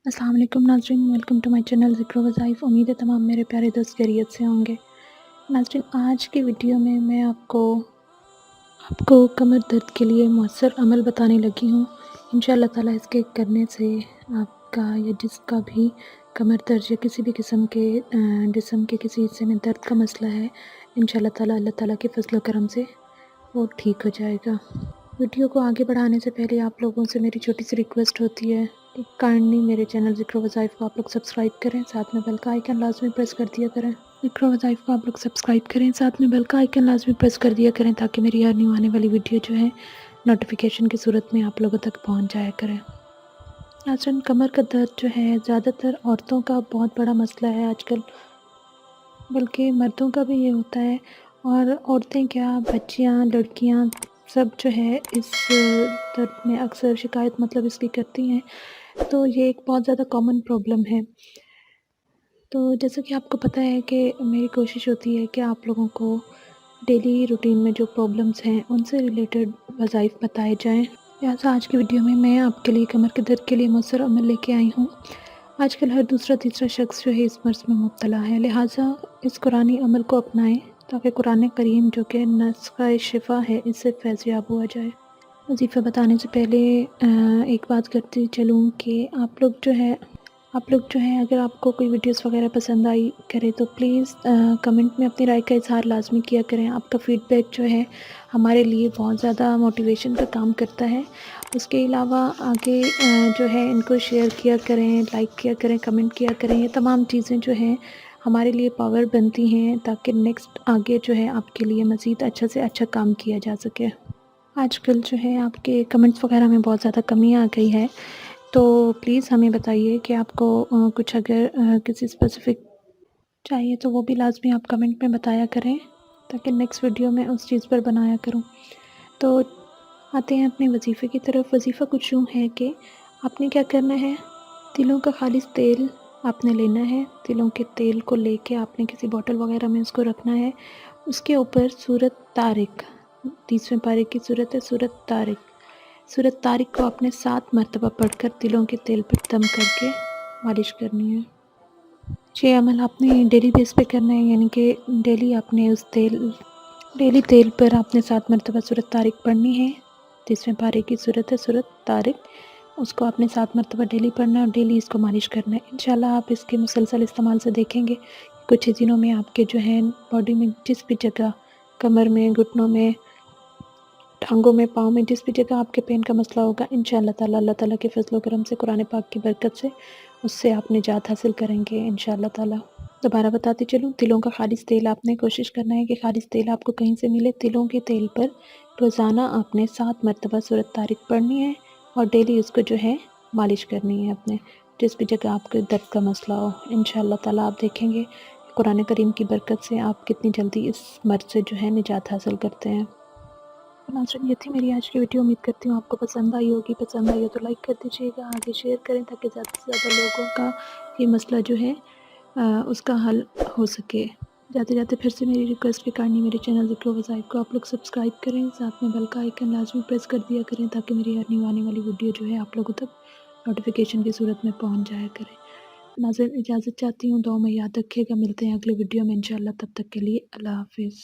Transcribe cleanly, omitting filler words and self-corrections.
अस्सलाम वालेकुम नाज़रीन, वेलकम टू माय चैनल ज़िक्र वज़ाइफ। उम्मीद है तमाम मेरे प्यारे दोस्त खैरियत से होंगे। नाज़रीन, आज की वीडियो में मैं आपको कमर दर्द के लिए मौसर अमल बताने लगी हूँ। इंशाअल्लाह ताला इसके करने से आपका या जिसका भी कमर दर्द या किसी भी किस्म के जिस्म के किसी हिस्से में दर्द का मसला है, इंशाअल्लाह ताला अल्लाह ताला के फ़ज़ल व करम से वो ठीक हो जाएगा। वीडियो को आगे बढ़ाने से पहले आप लोगों से मेरी छोटी सी रिक्वेस्ट होती है कि काइंडली मेरे चैनल ज़िक्र वज़ाइफ को आप लोग सब्सक्राइब करें, साथ में बेल का आइकन लाजमी प्रेस कर दिया करें। ज़िक्र वज़ाइफ को आप लोग सब्सक्राइब करें, साथ में बेल का आइकन लाजमी प्रेस कर दिया करें, ताकि मेरी हर न्यू आने वाली वीडियो जो है नोटिफिकेशन की सूरत में आप लोगों तक पहुँच जाया करें। नाज़रीन, कमर का दर्द जो है ज़्यादातर औरतों का बहुत बड़ा मसला है आजकल, बल्कि मर्दों का भी ये होता है। और औरतें क्या, बच्चियाँ, लड़कियाँ सब जो है इस दर्द में अक्सर शिकायत मतलब इसकी करती हैं। तो ये एक बहुत ज़्यादा कॉमन प्रॉब्लम है। तो जैसा कि आपको पता है कि मेरी कोशिश होती है कि आप लोगों को डेली रूटीन में जो प्रॉब्लम्स हैं उनसे रिलेटेड वज़ाइफ बताए जाएँ। लिहाज़ा आज की वीडियो में मैं आपके लिए कमर के दर्द के लिए मौसर अमल लेके आई हूँ। आजकल हर दूसरा तीसरा शख्स जो है इस मर्ज़ में मुब्तला है, लिहाज़ा इस कुरानी अमल को अपनाएं ताकि कुरान करीम जो कि नुस्ख़ा शिफ़ा है, इससे फैज़याब हुआ जाए। वज़ीफ़ा बताने से पहले एक बात करती चलूँ कि आप लोग जो है अगर आपको कोई वीडियोस वगैरह पसंद आई करे तो प्लीज़ कमेंट में अपनी राय का इज़हार लाज़मी किया करें। आपका फ़ीडबैक जो है हमारे लिए बहुत ज़्यादा मोटिवेशन का काम करता है। उसके अलावा आगे जो है इनको शेयर किया करें, लाइक किया करें, कमेंट किया करें। ये तमाम चीज़ें जो हैं हमारे लिए पावर बनती हैं, ताकि नेक्स्ट आगे जो है आपके लिए मज़ीद अच्छा से अच्छा काम किया जा सके। आजकल जो है आपके कमेंट्स वगैरह में बहुत ज़्यादा कमी आ गई है, तो प्लीज़ हमें बताइए कि आपको कुछ अगर किसी स्पेसिफ़िक चाहिए तो वो भी लाज़मी आप कमेंट में बताया करें, ताकि नेक्स्ट वीडियो में उस चीज़ पर बनाया करूँ। तो आते हैं अपने वज़ीफ़े की तरफ। वज़ीफ़ा कुछ यूँ है कि आपने क्या करना है, तिलों का खालिस तेल आपने लेना है। तिलों के तेल को लेके आपने किसी बॉटल वगैरह में उसको रखना है। उसके ऊपर सूरत तारिक, 30वें पारे की सूरत है सूरत तारिक। सूरत तारिक को आपने 7 मरतबा पढ़कर तिलों के तेल पर दम करके मालिश करनी है। ये अमल आपने डेली बेस पे करना है, यानी कि डेली तेल पर आपने 7 मरतबा सूरत तारिक पढ़नी है। 30वें पारे की सूरत है सूरत तारिक, उसको आपने 7 मरतबा डेली पढ़ना है और डेली इसको मालिश करना है। इंशाल्लाह आप इसके मुसलसल इस्तेमाल से देखेंगे कुछ ही दिनों में आपके जो है बॉडी में जिस भी जगह, कमर में, घुटनों में, टांगों में, पाँव में, जिस भी जगह आपके पेन का मसला होगा, इंशाअल्लाह ताला अल्लाह ताला के फज़ल व करम से, कुरान पाक की बरकत से उससे आप निजात हासिल करेंगे इंशाअल्लाह ताला। दोबारा बताती चलूँ, तिलों का खालिस तेल आपने कोशिश करना है कि खालिस तेल आपको कहीं से मिले। तिलों के तेल पर रोज़ाना आपने 7 मरतबा सूरत तारिक पढ़नी है और डेली उसको जो है मालिश करनी है अपने जिस भी जगह आपको दर्द का मसला हो। इंशाअल्लाह ताला आप देखेंगे कुरान करीम की बरकत से आप कितनी जल्दी इस मर्ज़ से जो है निजात हासिल करते हैं। नाज़रीन, ये थी मेरी आज की वीडियो। उम्मीद करती हूँ आपको पसंद आई होगी। पसंद आई हो तो लाइक कर दीजिएगा, आगे शेयर करें, ताकि ज़्यादा से ज़्यादा लोगों का ये मसला जो है उसका हल हो सके। जाते जाते फिर से मेरी रिक्वेस्ट के कारण मेरे चैनल ज़िक्र वज़ाइफ को आप लोग सब्सक्राइब करें, साथ में बेल का आइकन लाजमी प्रेस कर दिया करें, ताकि मेरी हर न्यू आने वाली वीडियो जो है आप लोगों तक नोटिफिकेशन की सूरत में पहुँच जाया करें। नाज़रीन, इजाज़त चाहती हूँ, दुआ में याद रखिएगा। मिलते हैं अगले वीडियो में इंशाअल्लाह, तब तक के लिए अल्लाह हाफ़िज़।